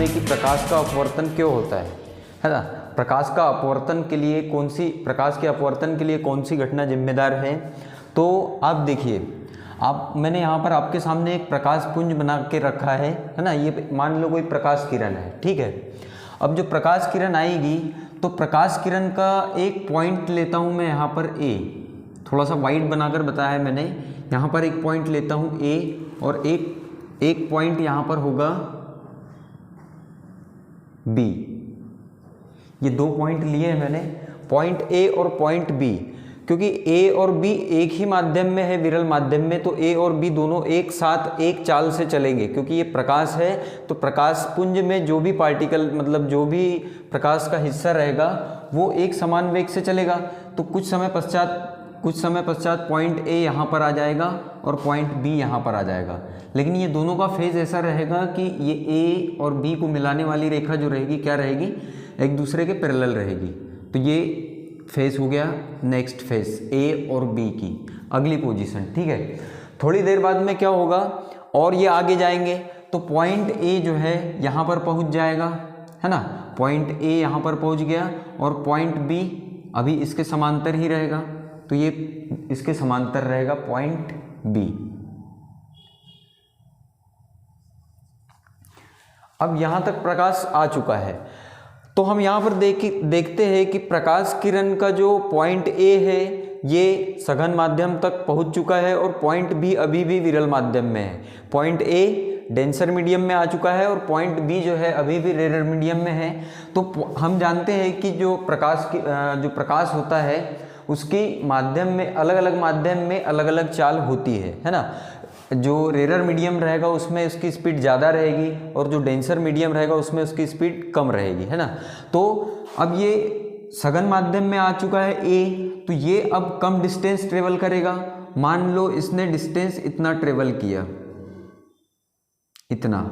जाने कि प्रकाश का अपवर्तन क्यों होता है ना। प्रकाश का अपवर्तन के लिए प्रकाश के अपवर्तन के लिए कौन सी घटना जिम्मेदार है। तो आप देखिए, मैंने यहाँ पर आपके सामने एक प्रकाश पुंज बना के रखा है ना। ये मान लो कोई प्रकाश किरण है, ठीक है। अब जो प्रकाश किरण आएगी तो प्रकाश किरण का एक पॉइंट लेता हूँ मैं यहाँ पर ए, थोड़ा सा वाइड बनाकर बताया है मैंने। यहाँ पर एक पॉइंट लेता हूँ ए और एक पॉइंट यहाँ पर होगा बी। ये दो पॉइंट लिए हैं मैंने, पॉइंट ए और पॉइंट बी। क्योंकि ए और बी एक ही माध्यम में है, विरल माध्यम में, तो ए और बी दोनों एक साथ एक चाल से चलेंगे। क्योंकि ये प्रकाश है तो प्रकाश पुंज में जो भी पार्टिकल, मतलब जो भी प्रकाश का हिस्सा रहेगा वो एक समान वेग से चलेगा। तो कुछ समय पश्चात पॉइंट ए यहाँ पर आ जाएगा और पॉइंट बी यहाँ पर आ जाएगा। लेकिन ये दोनों का फेज ऐसा रहेगा कि ये ए और बी को मिलाने वाली रेखा जो रहेगी क्या रहेगी, एक दूसरे के पैरेलल रहेगी। तो ये फेज हो गया नेक्स्ट फेज ए और बी की अगली पोजीशन, ठीक है। थोड़ी देर बाद में क्या होगा, और ये आगे जाएंगे तो पॉइंट ए जो है यहाँ पर पहुँच जाएगा, है ना। पॉइंट ए यहाँ पर पहुँच गया और पॉइंट बी अभी इसके समांतर ही रहेगा, तो ये इसके समांतर रहेगा पॉइंट बी। अब यहाँ तक प्रकाश आ चुका है तो हम यहाँ पर देखते हैं कि प्रकाश किरण का जो पॉइंट ए है ये सघन माध्यम तक पहुँच चुका है और पॉइंट बी अभी भी विरल माध्यम में है। पॉइंट ए डेंसर मीडियम में आ चुका है और पॉइंट बी जो है अभी भी रेयर मीडियम में है। तो हम जानते हैं कि जो प्रकाश होता है उसकी माध्यम में अलग अलग चाल होती है ना। जो रेयर मीडियम रहेगा उसमें उसकी स्पीड ज़्यादा रहेगी और जो डेंसर मीडियम रहेगा उसमें उसकी स्पीड कम रहेगी, है ना। तो अब ये सघन माध्यम में आ चुका है ए, तो ये अब कम डिस्टेंस ट्रेवल करेगा। मान लो इसने डिस्टेंस इतना ट्रेवल किया, इतना,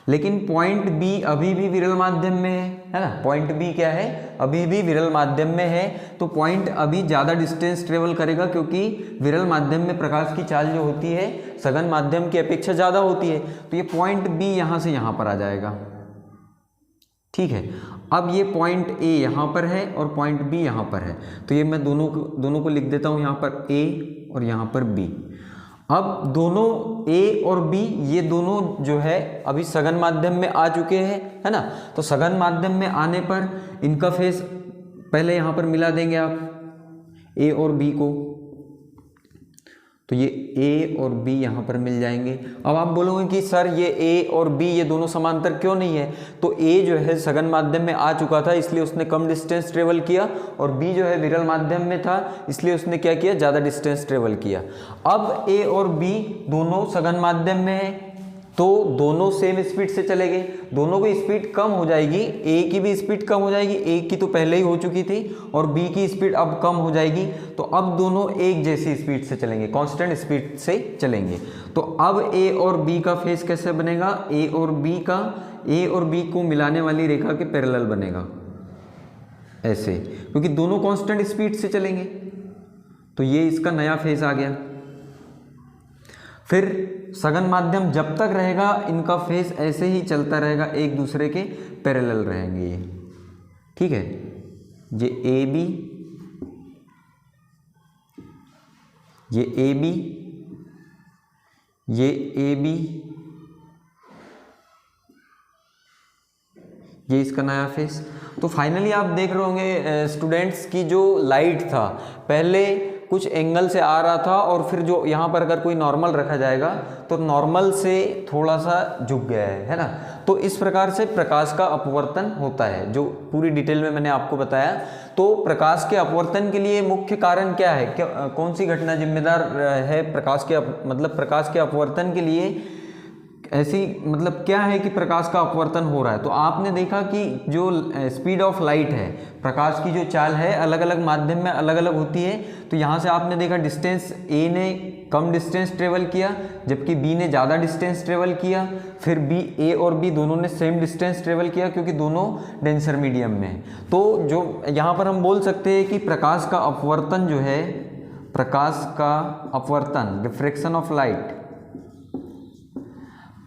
लेकिन पॉइंट बी अभी भी विरल माध्यम में है ना। पॉइंट बी क्या है, अभी भी विरल माध्यम में है, तो पॉइंट अभी ज़्यादा डिस्टेंस ट्रेवल करेगा क्योंकि विरल माध्यम में प्रकाश की चाल जो होती है सघन माध्यम की अपेक्षा ज़्यादा होती है। तो ये पॉइंट बी यहाँ से यहाँ पर आ जाएगा, ठीक है। अब ये पॉइंट ए यहाँ पर है और पॉइंट बी यहाँ पर है, तो ये मैं दोनों को लिख देता हूँ यहाँ पर ए और यहाँ पर बी। अब दोनों ए और बी ये दोनों जो है अभी सघन माध्यम में आ चुके हैं, है ना। तो सघन माध्यम में आने पर इनका फेस पहले यहाँ पर मिला देंगे आप ए और बी को, तो ये ए और बी यहाँ पर मिल जाएंगे। अब आप बोलोगे कि सर ये ए और बी ये दोनों समांतर क्यों नहीं है, तो ए जो है सघन माध्यम में आ चुका था इसलिए उसने कम डिस्टेंस ट्रेवल किया और बी जो है विरल माध्यम में था इसलिए उसने क्या किया, ज़्यादा डिस्टेंस ट्रेवल किया। अब ए और बी दोनों सघन माध्यम में है तो दोनों सेम स्पीड से चलेंगे। दोनों की स्पीड कम हो जाएगी, ए की भी स्पीड कम हो जाएगी, ए की तो पहले ही हो चुकी थी, और बी की स्पीड अब कम हो जाएगी। तो अब दोनों एक जैसी स्पीड से चलेंगे, कांस्टेंट स्पीड से चलेंगे। तो अब ए और बी का फेस कैसे बनेगा, ए और बी को मिलाने वाली रेखा के पैरेलल बनेगा ऐसे, क्योंकि दोनों कांस्टेंट स्पीड से चलेंगे। तो ये इसका नया फेस आ गया। फिर सघन माध्यम जब तक रहेगा इनका फेस ऐसे ही चलता रहेगा, एक दूसरे के पैरेलल रहेंगे ये, ठीक है। ये ए बी, ये ए बी, ये ए बी, ये इसका नया फेस। तो फाइनली आप देख रहे होंगे स्टूडेंट्स की जो लाइट था पहले कुछ एंगल से आ रहा था और फिर जो यहाँ पर अगर कोई नॉर्मल रखा जाएगा तो नॉर्मल से थोड़ा सा झुक गया है ना। तो इस प्रकार से प्रकाश का अपवर्तन होता है, जो पूरी डिटेल में मैंने आपको बताया। तो प्रकाश के अपवर्तन के लिए मुख्य कारण क्या है, कौन सी घटना जिम्मेदार है प्रकाश के अपवर्तन के लिए, ऐसी मतलब क्या है कि प्रकाश का अपवर्तन हो रहा है। तो आपने देखा कि जो स्पीड ऑफ लाइट है, प्रकाश की जो चाल है अलग अलग माध्यम में अलग अलग होती है। तो यहाँ से आपने देखा डिस्टेंस ए ने कम डिस्टेंस ट्रेवल किया जबकि बी ने ज़्यादा डिस्टेंस ट्रेवल किया। फिर ए और बी दोनों ने सेम डिस्टेंस ट्रेवल किया क्योंकि दोनों डेंसर मीडियम में है। तो जो यहाँ पर हम बोल सकते हैं कि प्रकाश का अपवर्तन जो है, प्रकाश का अपवर्तन, रिफ्रैक्शन ऑफ लाइट,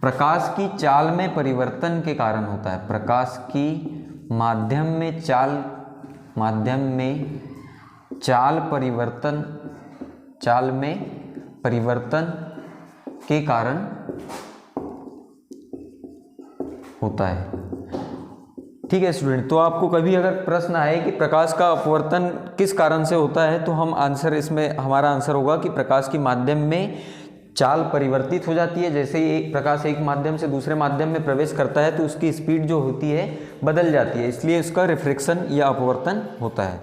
प्रकाश की चाल में परिवर्तन के कारण होता है। प्रकाश की माध्यम में चाल परिवर्तन के कारण होता है। ठीक है स्टूडेंट, तो आपको कभी अगर प्रश्न आए कि प्रकाश का अपवर्तन किस कारण से होता है, तो हमारा आंसर होगा कि प्रकाश की माध्यम में चाल परिवर्तित हो जाती है। जैसे ही एक प्रकाश एक माध्यम से दूसरे माध्यम में प्रवेश करता है तो उसकी स्पीड जो होती है बदल जाती है, इसलिए उसका रिफ्रैक्शन या अपवर्तन होता है।